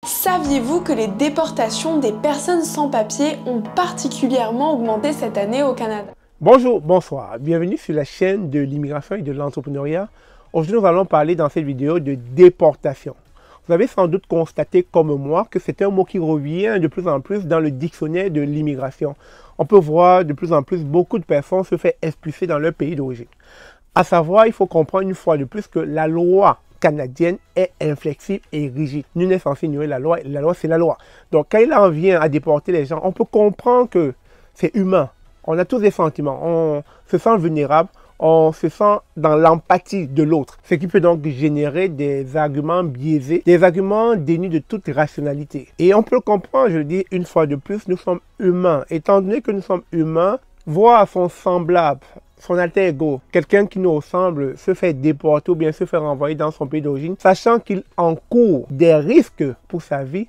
Saviez-vous que les déportations des personnes sans papier ont particulièrement augmenté cette année au Canada? Bonjour, bonsoir, bienvenue sur la chaîne de l'immigration et de l'entrepreneuriat. Aujourd'hui, nous allons parler dans cette vidéo de déportation. Vous avez sans doute constaté comme moi que c'est un mot qui revient de plus en plus dans le dictionnaire de l'immigration. On peut voir de plus en plus beaucoup de personnes se faire expulser dans leur pays d'origine. À savoir, il faut comprendre une fois de plus que la loi canadienne est inflexible et rigide. Nul n'est censé ignorer la loi c'est la loi. Donc quand il en vient à déporter les gens, on peut comprendre que c'est humain. On a tous des sentiments, on se sent vulnérable, on se sent dans l'empathie de l'autre. Ce qui peut donc générer des arguments biaisés, des arguments dénués de toute rationalité. Et on peut le comprendre, je le dis une fois de plus, nous sommes humains. Étant donné que nous sommes humains, voir son semblable, son alter ego, quelqu'un qui nous ressemble, se fait déporter ou bien se faire renvoyer dans son pays d'origine, sachant qu'il encourt des risques pour sa vie,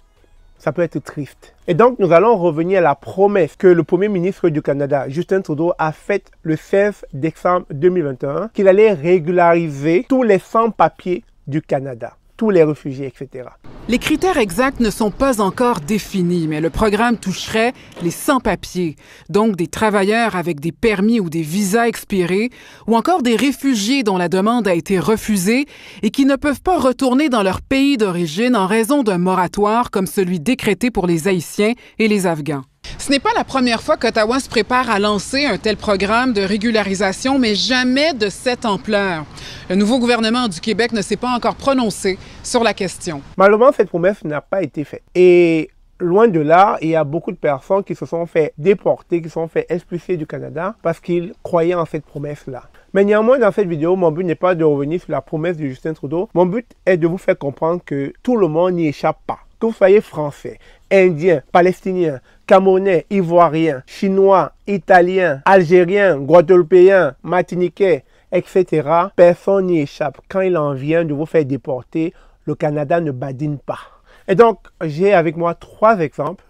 ça peut être triste. Et donc, nous allons revenir à la promesse que le Premier ministre du Canada, Justin Trudeau, a faite le 16 décembre 2021, qu'il allait régulariser tous les sans-papiers du Canada, tous les réfugiés, etc. Les critères exacts ne sont pas encore définis, mais le programme toucherait les sans-papiers, donc des travailleurs avec des permis ou des visas expirés, ou encore des réfugiés dont la demande a été refusée et qui ne peuvent pas retourner dans leur pays d'origine en raison d'un moratoire comme celui décrété pour les Haïtiens et les Afghans. Ce n'est pas la première fois qu'Ottawa se prépare à lancer un tel programme de régularisation, mais jamais de cette ampleur. Le nouveau gouvernement du Québec ne s'est pas encore prononcé sur la question. Malheureusement, cette promesse n'a pas été faite. Et loin de là, il y a beaucoup de personnes qui se sont fait déporter, qui se sont fait expulser du Canada parce qu'ils croyaient en cette promesse-là. Mais néanmoins, dans cette vidéo, mon but n'est pas de revenir sur la promesse de Justin Trudeau. Mon but est de vous faire comprendre que tout le monde n'y échappe pas. Que vous soyez français, indien, palestinien, camerounais, ivoirien, chinois, italien, algérien, guadeloupéen, martiniquais, etc. Personne n'y échappe. Quand il en vient de vous faire déporter, le Canada ne badine pas. Et donc, j'ai avec moi trois exemples.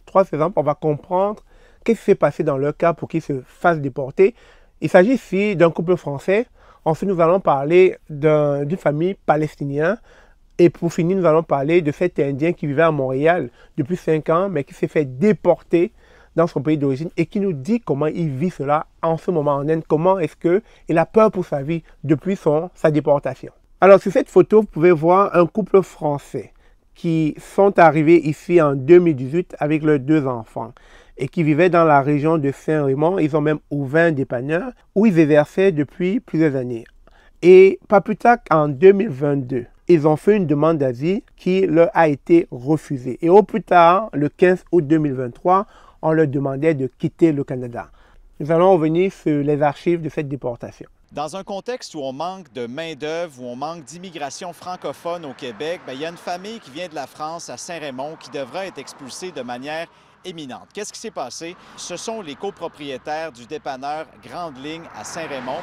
On va comprendre qu'est-ce qui s'est passé dans leur cas pour qu'ils se fassent déporter. Il s'agit ici d'un couple français. Ensuite, nous allons parler d'une famille palestinienne. Et pour finir, nous allons parler de cet Indien qui vivait à Montréal depuis 5 ans, mais qui s'est fait déporter dans son pays d'origine et qui nous dit comment il vit cela en ce moment en Inde. Comment est-ce qu'il a peur pour sa vie depuis sa déportation. Alors, sur cette photo, vous pouvez voir un couple français qui sont arrivés ici en 2018 avec leurs 2 enfants et qui vivaient dans la région de Saint-Raymond. Ils ont même ouvert un dépanneur où ils exerçaient depuis plusieurs années. Et pas plus tard qu'en 2022, ils ont fait une demande d'asile qui leur a été refusée. Et au plus tard, le 15 août 2023, on leur demandait de quitter le Canada. Nous allons revenir sur les archives de cette déportation. Dans un contexte où on manque de main-d'œuvre, où on manque d'immigration francophone au Québec, il y a une famille qui vient de la France à Saint-Raymond qui devra être expulsée de manière éminente. Qu'est-ce qui s'est passé? Ce sont les copropriétaires du dépanneur Grande Ligne à Saint-Raymond.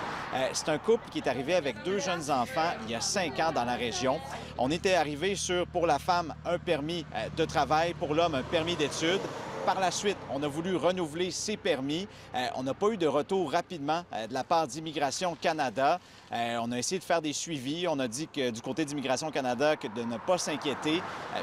C'est un couple qui est arrivé avec 2 jeunes enfants il y a 5 ans dans la région. On était arrivé sur, pour la femme, un permis de travail, pour l'homme, un permis d'études. Par la suite, on a voulu renouveler ces permis. On n'a pas eu de retour rapidement de la part d'Immigration Canada. On a essayé de faire des suivis. On a dit que du côté d'Immigration Canada de ne pas s'inquiéter.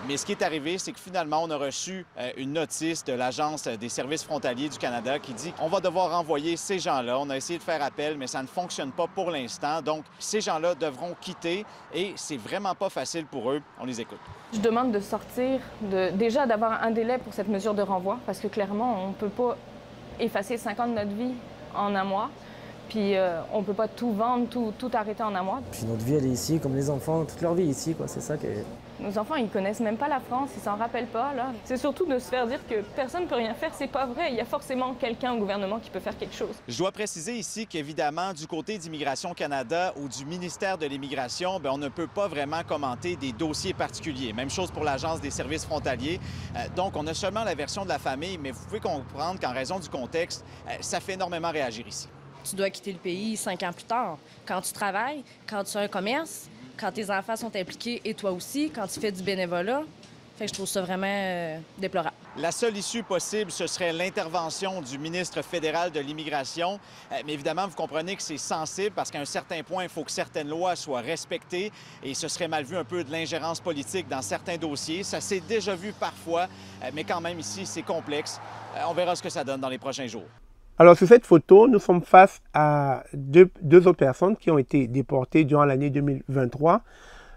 Mais ce qui est arrivé, c'est que finalement, on a reçu une notice de l'Agence des services frontaliers du Canada qui dit qu'on va devoir renvoyer ces gens-là. On a essayé de faire appel, mais ça ne fonctionne pas pour l'instant. Donc, ces gens-là devront quitter et c'est vraiment pas facile pour eux. On les écoute. Je demande de sortir, déjà d'avoir un délai pour cette mesure de renvoi, parce que clairement, on ne peut pas effacer 5 ans de notre vie en un mois, puis on ne peut pas tout vendre, tout arrêter en un mois. Puis notre vie, elle est ici, comme les enfants, toute leur vie ici, quoi. C'est ça que... Nos enfants, ils connaissent même pas la France, ils s'en rappellent pas, là. C'est surtout de se faire dire que personne ne peut rien faire, c'est pas vrai. Il y a forcément quelqu'un au gouvernement qui peut faire quelque chose. Je dois préciser ici qu'évidemment, du côté d'Immigration Canada ou du ministère de l'Immigration, on ne peut pas vraiment commenter des dossiers particuliers. Même chose pour l'Agence des services frontaliers. Donc, on a seulement la version de la famille, mais vous pouvez comprendre qu'en raison du contexte, ça fait énormément réagir ici. Tu dois quitter le pays 5 ans plus tard. Quand tu travailles, quand tu as un commerce, quand tes enfants sont impliqués et toi aussi, quand tu fais du bénévolat. Fait que je trouve ça vraiment déplorable. La seule issue possible, ce serait l'intervention du ministre fédéral de l'Immigration. Mais évidemment, vous comprenez que c'est sensible parce qu'à un certain point, il faut que certaines lois soient respectées et ce serait mal vu un peu de l'ingérence politique dans certains dossiers. Ça s'est déjà vu parfois, mais quand même ici, c'est complexe. On verra ce que ça donne dans les prochains jours. Alors, sur cette photo, nous sommes face à deux autres personnes qui ont été déportées durant l'année 2023.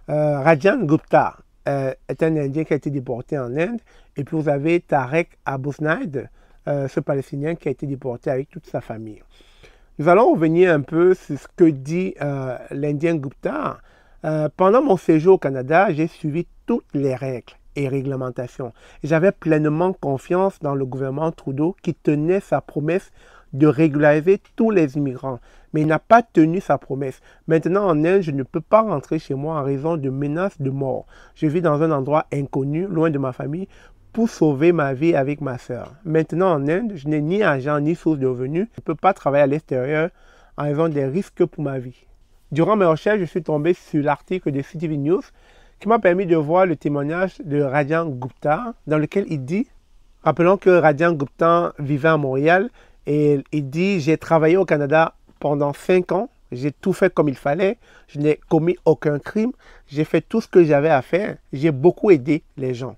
Rajan Gupta est un Indien qui a été déporté en Inde. Et puis, vous avez Tarek Abu Snaid, ce Palestinien qui a été déporté avec toute sa famille. Nous allons revenir un peu sur ce que dit l'Indien Gupta. Pendant mon séjour au Canada, j'ai suivi toutes les règles et réglementations. J'avais pleinement confiance dans le gouvernement Trudeau qui tenait sa promesse de régulariser tous les immigrants. Mais il n'a pas tenu sa promesse. Maintenant, en Inde, je ne peux pas rentrer chez moi en raison de menaces de mort. Je vis dans un endroit inconnu, loin de ma famille, pour sauver ma vie avec ma sœur. Maintenant, en Inde, je n'ai ni argent ni source de revenus. Je ne peux pas travailler à l'extérieur en raison des risques pour ma vie. Durant mes recherches, je suis tombé sur l'article de CTV News qui m'a permis de voir le témoignage de Rajan Gupta dans lequel il dit, rappelons que Rajan Gupta vivait à Montréal, et il dit « J'ai travaillé au Canada pendant 5 ans, j'ai tout fait comme il fallait, je n'ai commis aucun crime, j'ai fait tout ce que j'avais à faire, j'ai beaucoup aidé les gens. »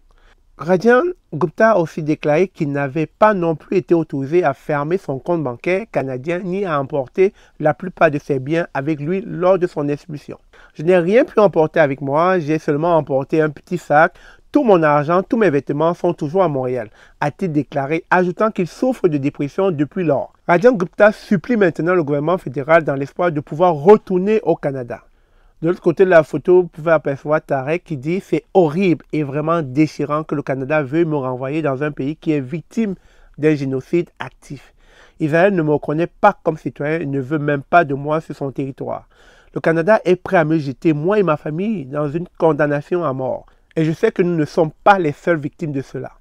Rajan Gupta a aussi déclaré qu'il n'avait pas non plus été autorisé à fermer son compte bancaire canadien ni à emporter la plupart de ses biens avec lui lors de son expulsion. Je n'ai rien pu emporter avec moi, j'ai seulement emporté un petit sac. Tout mon argent, tous mes vêtements sont toujours à Montréal, a-t-il déclaré, ajoutant qu'il souffre de dépression depuis lors. Rajan Gupta supplie maintenant le gouvernement fédéral dans l'espoir de pouvoir retourner au Canada. De l'autre côté de la photo, vous pouvez apercevoir Tarek qui dit « C'est horrible et vraiment déchirant que le Canada veuille me renvoyer dans un pays qui est victime d'un génocide actif. Israël ne me reconnaît pas comme citoyen et ne veut même pas de moi sur son territoire. Le Canada est prêt à me jeter, moi et ma famille, dans une condamnation à mort. Et je sais que nous ne sommes pas les seules victimes de cela.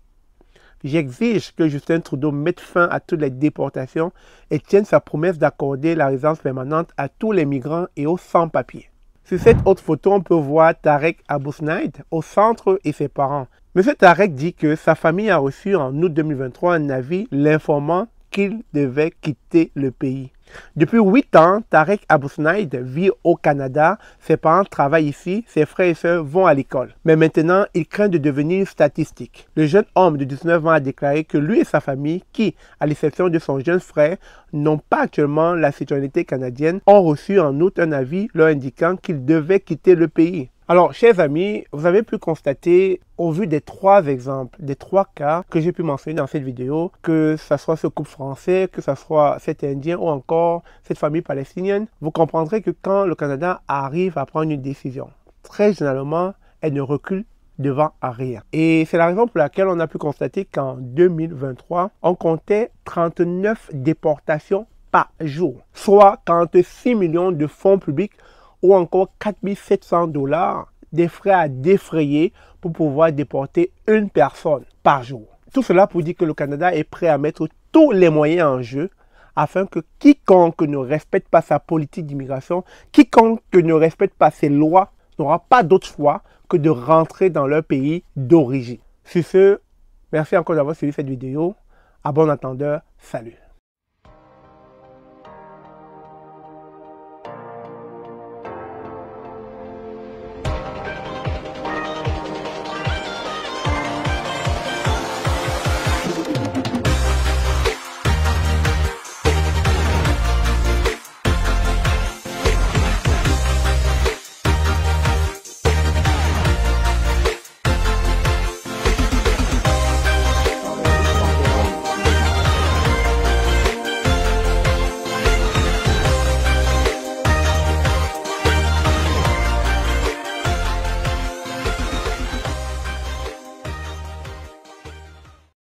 J'exige que Justin Trudeau mette fin à toutes les déportations et tienne sa promesse d'accorder la résidence permanente à tous les migrants et aux sans-papiers. » Sur cette autre photo, on peut voir Tarek Abu Snaid au centre et ses parents. M. Tarek dit que sa famille a reçu en août 2023 un avis l'informant qu'il devait quitter le pays. Depuis 8 ans, Tarek Abu Snaid vit au Canada, ses parents travaillent ici, ses frères et sœurs vont à l'école. Mais maintenant, il craint de devenir statistique. Le jeune homme de 19 ans a déclaré que lui et sa famille, qui, à l'exception de son jeune frère, n'ont pas actuellement la citoyenneté canadienne, ont reçu en août un avis leur indiquant qu'ils devaient quitter le pays. Alors, chers amis, vous avez pu constater, au vu des 3 exemples, des 3 cas que j'ai pu mentionner dans cette vidéo, que ce soit ce couple français, que ce soit cet Indien ou encore cette famille palestinienne, vous comprendrez que quand le Canada arrive à prendre une décision, très généralement, elle ne recule devant à rien. Et c'est la raison pour laquelle on a pu constater qu'en 2023, on comptait 39 déportations par jour, soit 46 millions de fonds publics ou encore 4 700 $ des frais à défrayer pour pouvoir déporter une personne par jour. Tout cela pour dire que le Canada est prêt à mettre tous les moyens en jeu afin que quiconque ne respecte pas sa politique d'immigration, quiconque ne respecte pas ses lois, n'aura pas d'autre choix que de rentrer dans leur pays d'origine. Sur ce, merci encore d'avoir suivi cette vidéo. À bon entendeur, salut.